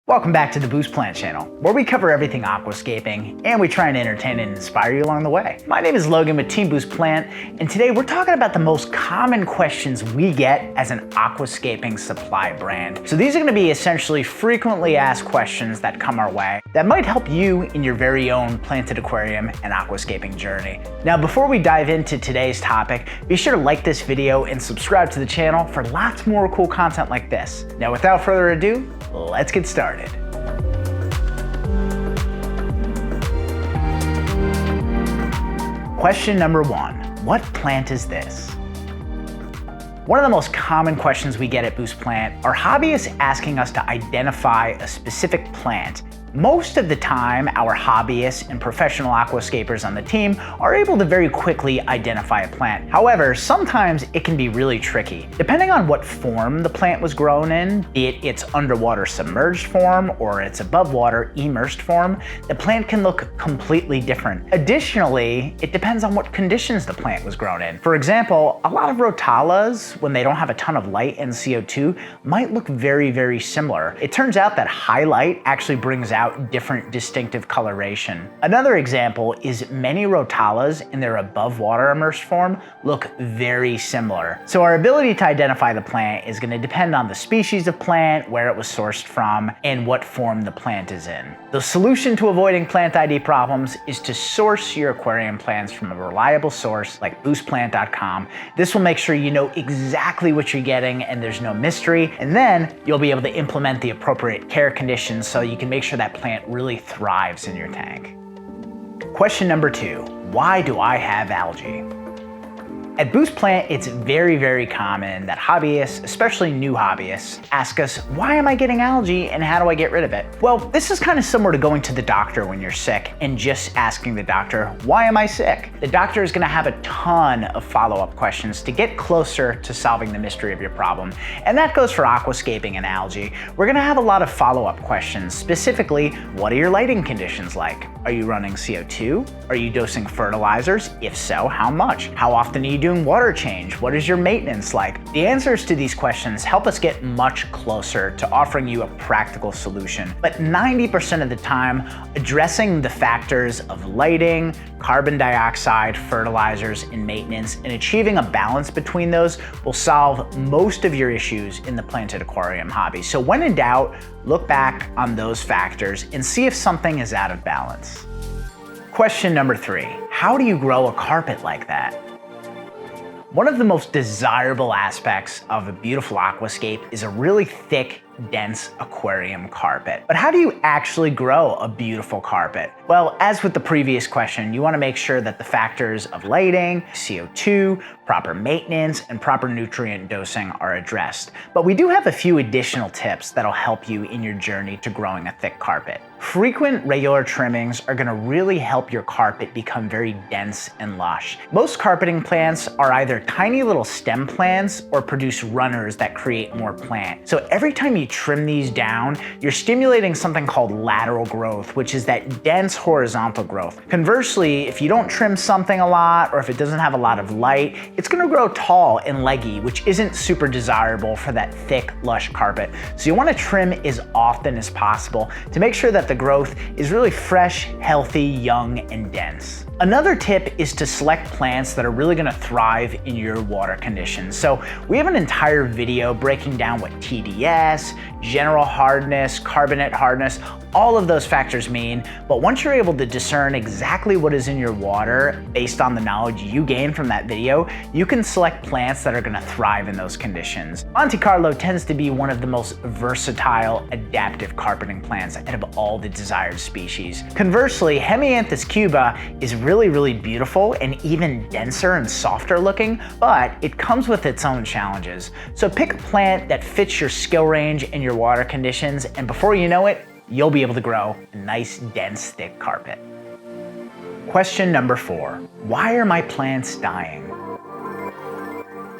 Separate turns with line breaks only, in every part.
Welcome back to the Buce Plant channel, where we cover everything aquascaping and we try and entertain and inspire you along the way. My name is Logan with Team Buce Plant, and today we're talking about the most common questions we get as an aquascaping supply brand. So these are going to be essentially frequently asked questions that come our way that might help you in your very own planted aquarium and aquascaping journey. Now, before we dive into today's topic, be sure to like this video and subscribe to the channel for lots more cool content like this. Now, without further ado, let's get started. Question number one, what plant is this? One of the most common questions we get at Buce Plant are hobbyists asking us to identify a specific plant. Most of the time, our hobbyists and professional aquascapers on the team are able to very quickly identify a plant. However, sometimes it can be really tricky. Depending on what form the plant was grown in, be it its underwater submerged form or its above water immersed form, the plant can look completely different. Additionally, it depends on what conditions the plant was grown in. For example, a lot of rotalas, when they don't have a ton of light and CO2, might look very, very similar. It turns out that high light actually brings out different distinctive coloration. Another example is many rotalas in their above water immersed form look very similar. So our ability to identify the plant is going to depend on the species of plant, where it was sourced from, and what form the plant is in. The solution to avoiding plant ID problems is to source your aquarium plants from a reliable source like buceplant.com. This will make sure you know exactly what you're getting and there's no mystery, and then you'll be able to implement the appropriate care conditions so you can make sure that plant really thrives in your tank. Question number two, why do I have algae? At Buce Plant, it's very, very common that hobbyists, especially new hobbyists, ask us, why am I getting algae and how do I get rid of it? Well, this is kind of similar to going to the doctor when you're sick and just asking the doctor, why am I sick? The doctor is going to have a ton of follow-up questions to get closer to solving the mystery of your problem. And that goes for aquascaping and algae. We're going to have a lot of follow-up questions, specifically, what are your lighting conditions like? Are you running CO2? Are you dosing fertilizers? If so, how much? How often are you doing water change? What is your maintenance like? The answers to these questions help us get much closer to offering you a practical solution. But 90% of the time, addressing the factors of lighting, carbon dioxide, fertilizers, and maintenance, and achieving a balance between those will solve most of your issues in the planted aquarium hobby. So when in doubt, look back on those factors and see if something is out of balance. Question number three, how do you grow a carpet like that? One of the most desirable aspects of a beautiful aquascape is a really thick, dense aquarium carpet. But how do you actually grow a beautiful carpet? Well, as with the previous question, you want to make sure that the factors of lighting, CO2, proper maintenance, and proper nutrient dosing are addressed. But we do have a few additional tips that'll help you in your journey to growing a thick carpet. Frequent regular trimmings are going to really help your carpet become very dense and lush. Most carpeting plants are either tiny little stem plants or produce runners that create more plant. So every time you trim these down, you're stimulating something called lateral growth, which is that dense horizontal growth. Conversely, if you don't trim something a lot or if it doesn't have a lot of light, it's going to grow tall and leggy, which isn't super desirable for that thick, lush carpet. So you want to trim as often as possible to make sure that the growth is really fresh, healthy, young, and dense. Another tip is to select plants that are really going to thrive in your water conditions. So we have an entire video breaking down what TDS, general hardness, carbonate hardness, all of those factors mean, but once you're able to discern exactly what is in your water based on the knowledge you gain from that video, you can select plants that are going to thrive in those conditions. Monte Carlo tends to be one of the most versatile, adaptive carpeting plants out of all the desired species. Conversely, Hemianthus cuba is really beautiful and even denser and softer looking, but it comes with its own challenges. So pick a plant that fits your skill range and your water conditions, and before you know it, you'll be able to grow a nice, dense, thick carpet. Question number four, why are my plants dying?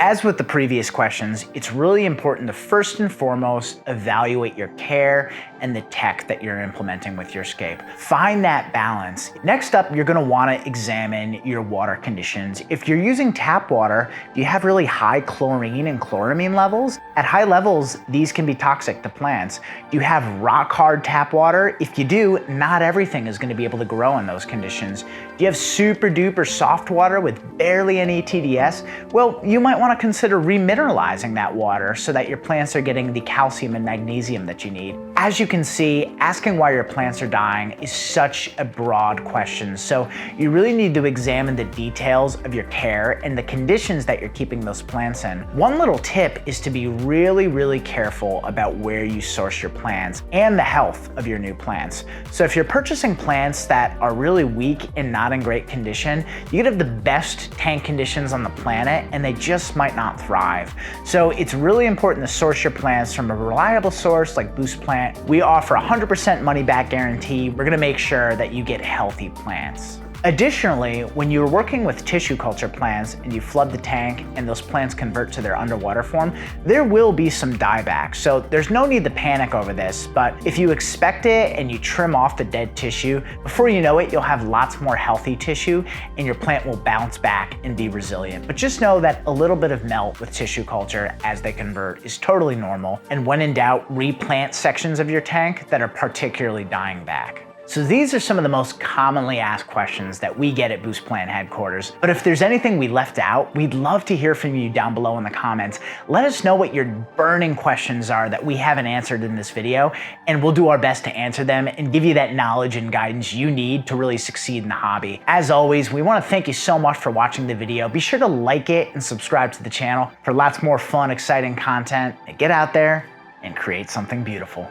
As with the previous questions, it's really important to first and foremost evaluate your care and the tech that you're implementing with your scape. Find that balance. Next up, you're gonna wanna examine your water conditions. If you're using tap water, do you have really high chlorine and chloramine levels? At high levels, these can be toxic to plants. Do you have rock hard tap water? If you do, not everything is gonna be able to grow in those conditions. Do you have super duper soft water with barely any TDS? Well, you might wanna consider remineralizing that water so that your plants are getting the calcium and magnesium that you need. As you can see, asking why your plants are dying is such a broad question, so you really need to examine the details of your care and the conditions that you're keeping those plants in. One little tip is to be really careful about where you source your plants and the health of your new plants. So if you're purchasing plants that are really weak and not in great condition, you could have the best tank conditions on the planet and they just might not thrive. So it's really important to source your plants from a reliable source like Buce Plant. We offer 100% money back guarantee. We're gonna make sure that you get healthy plants. Additionally, when you're working with tissue culture plants and you flood the tank and those plants convert to their underwater form, there will be some dieback. So there's no need to panic over this, but if you expect it and you trim off the dead tissue, before you know it, you'll have lots more healthy tissue and your plant will bounce back and be resilient. But just know that a little bit of melt with tissue culture as they convert is totally normal. And when in doubt, replant sections of your tank that are particularly dying back. So these are some of the most commonly asked questions that we get at Buce Plant headquarters. But if there's anything we left out, we'd love to hear from you down below in the comments. Let us know what your burning questions are that we haven't answered in this video, and we'll do our best to answer them and give you that knowledge and guidance you need to really succeed in the hobby. As always, we want to thank you so much for watching the video. Be sure to like it and subscribe to the channel for lots more fun, exciting content. And get out there and create something beautiful.